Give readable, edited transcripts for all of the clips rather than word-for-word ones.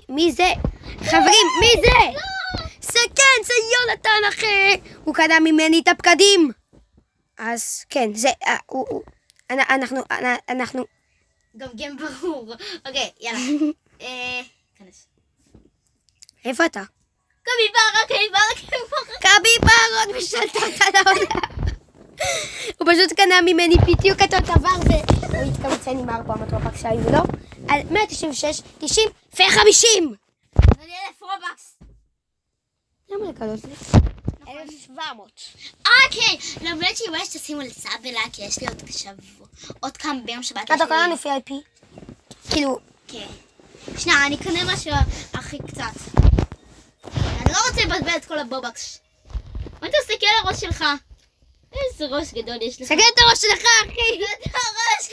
מי זה? חברים, מי זה? זה כן, זה יונתן אחי. הוא קנה ממני את הפקדים. אז כן, זה... אנחנו... גם ברור. אוקיי, יאללה. כנס. איפה אתה? קביברה. קביברות ושלטת על העולם. הוא פשוט קנה ממני בדיוק את הדבר והוא התקמצן עם 400 רובקס שהיו לו על 196, 90 ו-50. אני 1,000 רובקס. למה לקלות לי? 1,700. אוקיי, למרות שאולי שתשימו לסאבלה, כי יש לי עוד שבוע. עוד כמה ביום שבת. אתה קונה לנו VIP? כאילו... כן. שנייה, אני קנה משהו הכי קצת. אני לא רוצה לבזבז את כל הבובקס. מה אתה עושה על הראש שלך? איזה ראש גדול יש לך. סגר את הראש שלך, אחי! את הראש!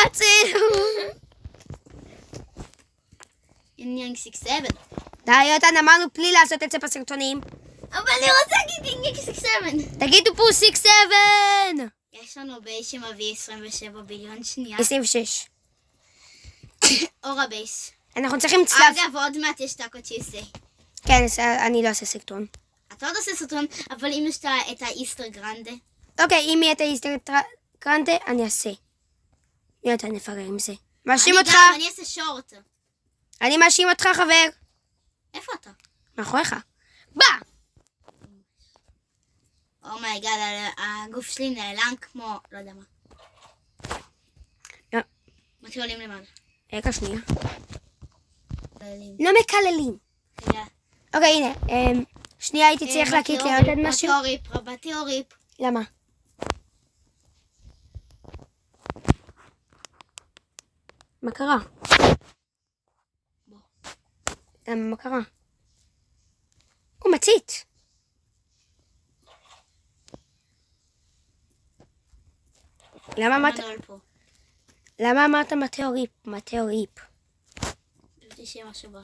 רצינו! יניאנג 6-7. די, יונתן, אמרנו בלי לעשות את זה בסרטונים. אבל אני רוצה להגיד יניאנג 6-7. תגידו פה 6-7! יש לנו בייס שמביא 27 ביליון שנייה. 26. אורה בייס. אנחנו צריכים צלב. אגב, עוד מעט יש טאקו צ'יסי. כן, אני לא אעשה סרטון. אתה עוד עושה סרטון, אבל אם יש את האיסטר גרנדה. אוקיי, אם יהיה את האיסטר גרנדה, אני אעשה. יונתן, נפגר עם זה. מאשים אותך. אני אעשה שורט. אני מאשים אותך, חבר. איפה אתה? מאחוריך. בא! אומייגאד, הגוף שלי נעלם כמו, לא יודע מה. לא. מתי עולים למעלה? רגע, שנייה. עולים. לא מקללים. אוקיי, הנה. שנייה, הייתי צריך להקיט ליונתן משהו. רבתי אוריפ. למה? מה קרה? מה קרה? הוא מצית. למה אמרת מטאוריפ? מטאוריפ. חשבתי שיהיה משהו בא.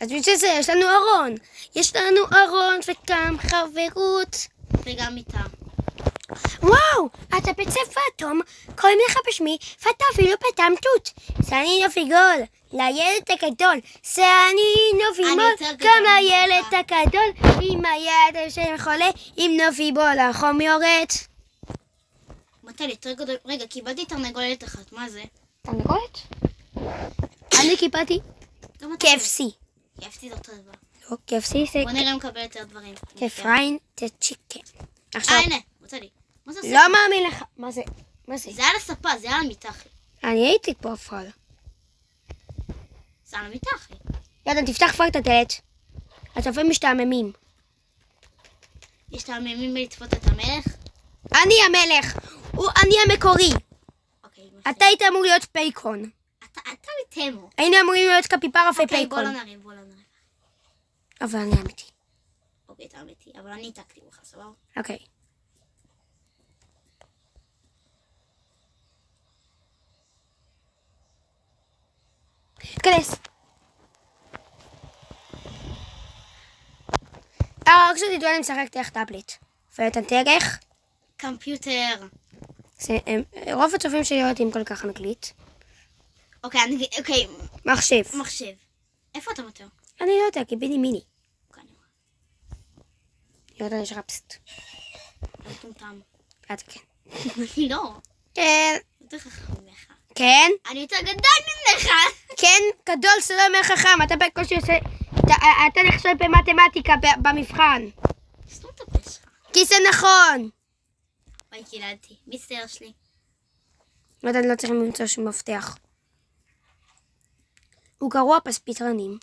אז בשביל זה יש לנו ארון. יש לנו ארון וגם חברות. וגם מיטה. וואו, אתה בצבע אטום, קוראים לך בשמי, ואתה אפילו פתם תות. סני נופיגול, לילד הגדול. סני נופימול, גם לילד הגדול. עם היד שם חולה, עם נופיבול, החום יורד. מתי יותר גדול? רגע, קיבלתי תרנגולת אחת, מה זה? תרנגולת? אני קיבלתי KFC. KFC זה אותו דבר. לא, KFC זה... בוא נראה אם מקבל יותר דברים. כפריין דה צ'יקן. עכשיו... הנה, רוצה לי. מה זה עושה? לא מאמין לך. מה זה? מה זה? זה על הספה, זה על המיטה, אחי. אני הייתי פה הפעל. זה על המיטה, אחי. יאללה, תפתח כבר את הדלת. הצופים משתעממים. יש תעממים בלצפות את המלך? אני המלך. אני המקורי. אוקיי. אתה היית אמור להיות פייקון. אתה מתמו. היינו אמורים להיות קפיפרה אוקיי, ופייקון. בוא לא נריב. אבל אני אמיתי. אוקיי, אתה אמיתי, אבל אני אתקתי לך, סבבה? אוקיי. כנס. רק שתדעו אני משחק דרך טאבלט. ואתה דרך? קמפיוטר. רוב הצופים שלי לא יודעים כל כך אנגלית. אוקיי. מחשב. איפה אתה מותר? אני לא יודע, כי ביני מיני. אוקיי, לא יודע, יש רפסט. לא טומטם. אתה כן. לא. כן. יותר חכם ממך. כן? אני יותר גדול ממך. כן, גדול זה לא אומר חכם. אתה בקושי עושה... אתה נכשל במתמטיקה במבחן. סתום את הפה שלך. כי זה נכון. וואי, קיללתי. מיסטר שלי. לא יודע, לא צריכים למצוא שום מפתח. הוא גרוע פספיטרנים.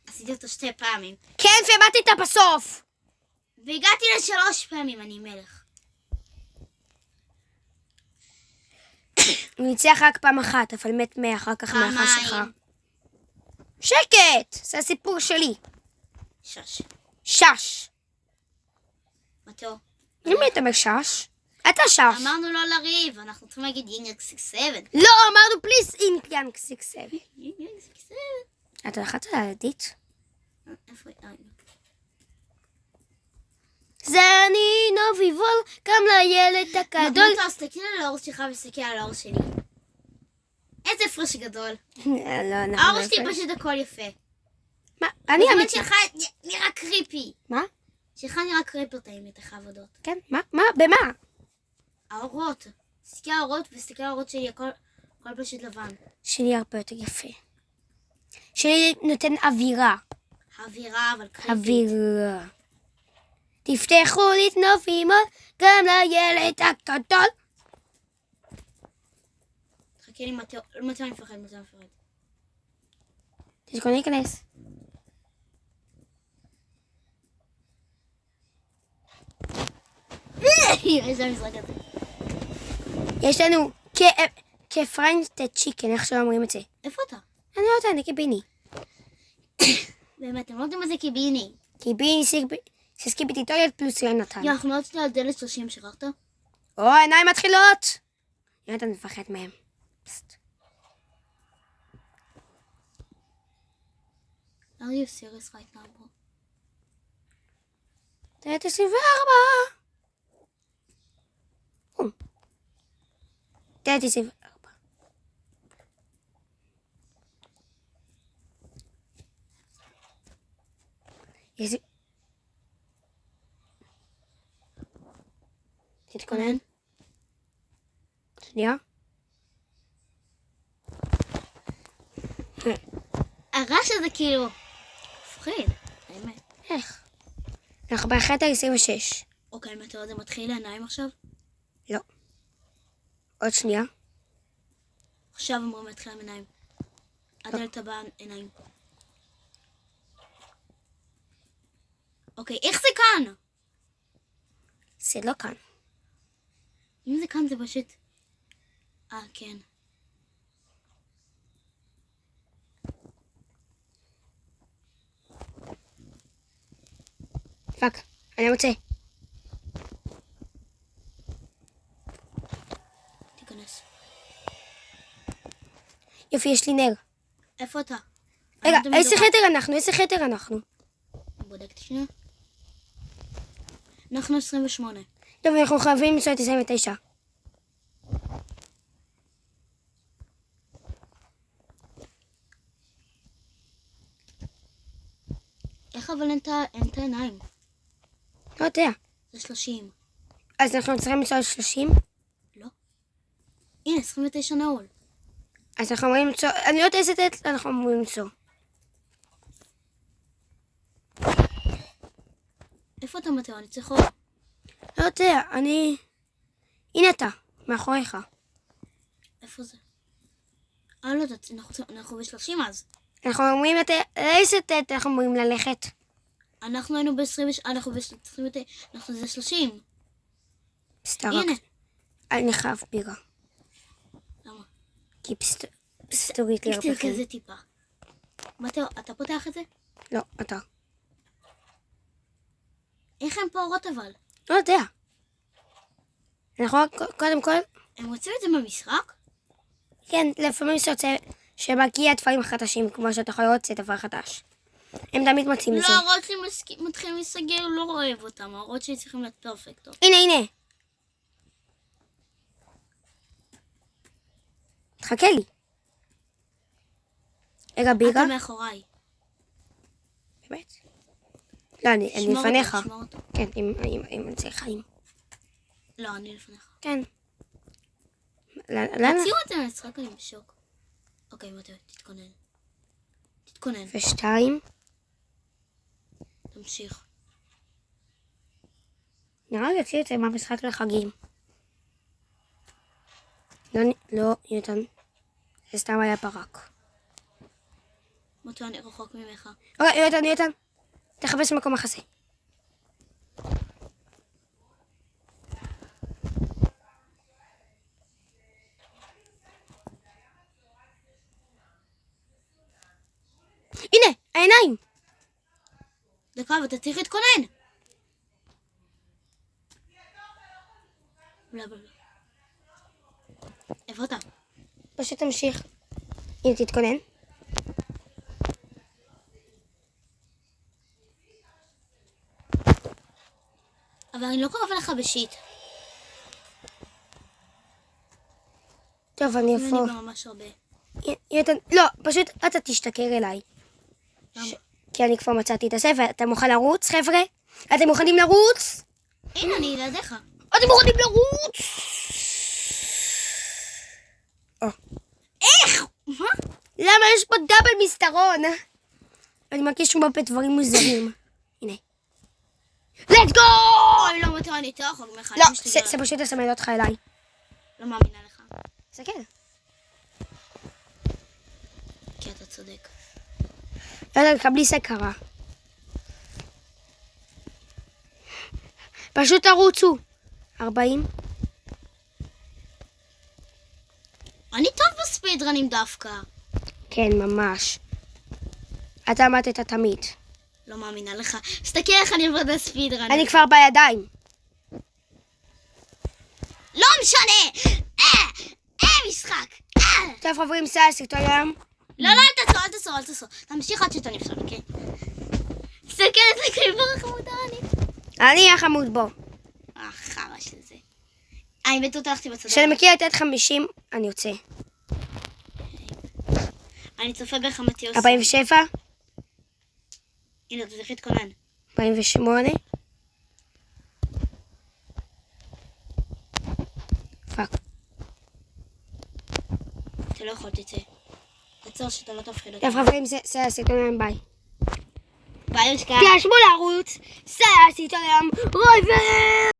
עשיתי אותו 2 פעמים. כן, ומתת בסוף. והגעתי ל3 פעמים, אני מלך. הוא ניצח רק פעם אחת, אבל מת אחר כך מהאחר שלך. שקט! זה הסיפור שלי. שש. מתאו. למי אתה אומר שש? אתה שש. אמרנו לא לריב, אנחנו צריכים להגיד יינג 6-7. לא, אמרנו פליס אינג 6-7. יינג 6-7. אתה לחצת על הידית? איפה? זה אני נוביבול, גם לילד הגדול. מתאו, תסתכל על האור שלך ותסתכל על האור שלי. איזה הפרש גדול. לא, הראש שלי פשוט הכל יפה. מה? אני זאת אומרת אמיתי. שלך נראה קריפי. מה? שלך נראה קריפר טעים מתך עבודות. כן? מה? במה? האורות. תסתכל על האורות ותסתכל על האורות שלי, הכל פשוט לבן. שלי הרבה יותר יפה. שלי נותן אווירה. האווירה, אבל קריפית. אווירה. תפתחו לתנוף אימות גם לילד הקטן. חכה לי מתי אני מפחד. תזכור להיכנס. איזה המשחק הזה. יש לנו כפריינד צ'יקן, איך שלא אומרים את זה. איפה אתה? אני לא יודעת, אני קיביני. באמת, אתם לא יודעים מה זה קיביני. קיביני זה סקיביטיטוריות פלוס יונתן. אנחנו לא רוצים על דלת 30, שכחת? או, העיניים מתחילות! יונתן מפחד מהם. פסט. Are you serious right now, bro? דלת 24! דלת 24. תתכונן. שנייה. הרעש הזה כאילו מפחיד, האמת. איך? אנחנו בחטא 26. אוקיי, מתי זה מתחיל לעיניים עכשיו? לא. עוד שנייה. עכשיו אמורים להתחיל עם עיניים. הדלת הבאה עיניים. אוקיי, איך זה כאן? זה לא כאן. אם זה כאן זה פשוט... כן. פאק, אני רוצה. תיכנס. יופי, יש לי נר. איפה אתה? רגע, אני תמיד איזה רואה. חדר אנחנו? בודקת שנייה. אנחנו 28. טוב, אנחנו חייבים למצוא את 29. איך אבל אין את העיניים? לא יודע. זה 30. אז אנחנו צריכים למצוא 30? לא. הנה, 29 נעול. אז אנחנו אמורים למצוא... אני לא יודעת איזה דלת אנחנו אמורים למצוא. איפה אתה מתאו? אני צריך עוד. לא יודע, אני... הנה אתה, מאחוריך. איפה זה? לא יודעת, אנחנו ב-30 אז. אנחנו אומרים לאיזה דלת אנחנו אמורים ללכת. אנחנו היינו ב-20, אנחנו ב-29, אנחנו זה 30. סתרק. הנה. אני חייב בירה. למה? כי פסטורית לי הרבה תקטיר חיים. כזה טיפה. מתאו, אתה פותח את זה? לא, אתה. איך הם פה אורות אבל? לא יודע. אנחנו קודם כל... הם רוצים את זה במשחק? כן, לפעמים זה יוצא שמגיע דברים חדשים, כמו שאתה יכול לראות, זה דבר חדש. הם תמיד מוצאים את זה. לא, האורות שלי מתחילים להיסגר, לא אוהב אותם. האורות שלי צריכים להיות פרפקטות. הנה. תחכה לי. רגע, בירה. אתה מאחוריי. באמת? לא, אני לפניך. שמור אותו. כן, אם אני צריך חיים. לא, אני לפניך. כן. למה? תציעו את זה למשחק, אני בשוק. אוקיי, מתאו, תתכונן. 2. תמשיך. נראה לי יוציא את זה מהמשחק לחגים. לא, יונתן. זה סתם היה פרק. מתאו, אני רחוק ממך. אוקיי, יונתן. תחפש מקום מחסה. הנה, העיניים. דקה, אבל אתה צריך להתכונן. בלה בלה. איפה אתה? פשוט תמשיך. הנה, תתכונן. אבל אני לא קרובה לך בשיט. טוב, אני אני אפוא. גם ממש הרבה. לא, פשוט אתה תשתכר אליי. כי אני כבר מצאתי את הספר. אתה מוכן לרוץ, חבר'ה? אתם מוכנים לרוץ? הנה, אני ילדיך. אתם מוכנים לרוץ? איך? מה? למה יש פה דאבל מסתרון? אני מרגיש כמו בדברים מוזרים. הנה. let's go! אוי, לא מתאים, אני תוך, אני מחלם לא, משתגעת. זה פשוט יסמל אותך אליי. לא מאמינה לך. זה כן. כי אתה צודק. יאללה, קבלי סקרה. פשוט תרוצו. 40. אני טוב בספידרנים דווקא. כן, ממש. אתה מתת תמיד. לא מאמינה לך. תסתכל איך אני עוברת בספידרנים. אני כבר בידיים. לא משנה! משחק! טוב, חברים, זה הסרטון היום. לא, אל תעשור. תמשיך עד שאתה נפסול, אוקיי? תסתכל איזה קריבה חמודה אני. אני החמוד בו. חרא של זה. אני בטעות הלכתי בצד. כשאני מכיר את 50, אני יוצא. אני צופה בך מתיוס. 47, הנה, אתה צריך להתכונן. 48. פאק. אתה לא יכול, תצא. תעצור שאתה לא תפחיד אותי. טוב, חברים, זה הסרטון היום, ביי. ביי, יושקה. תירשמו לערוץ, זה הסרטון היום, רויבר!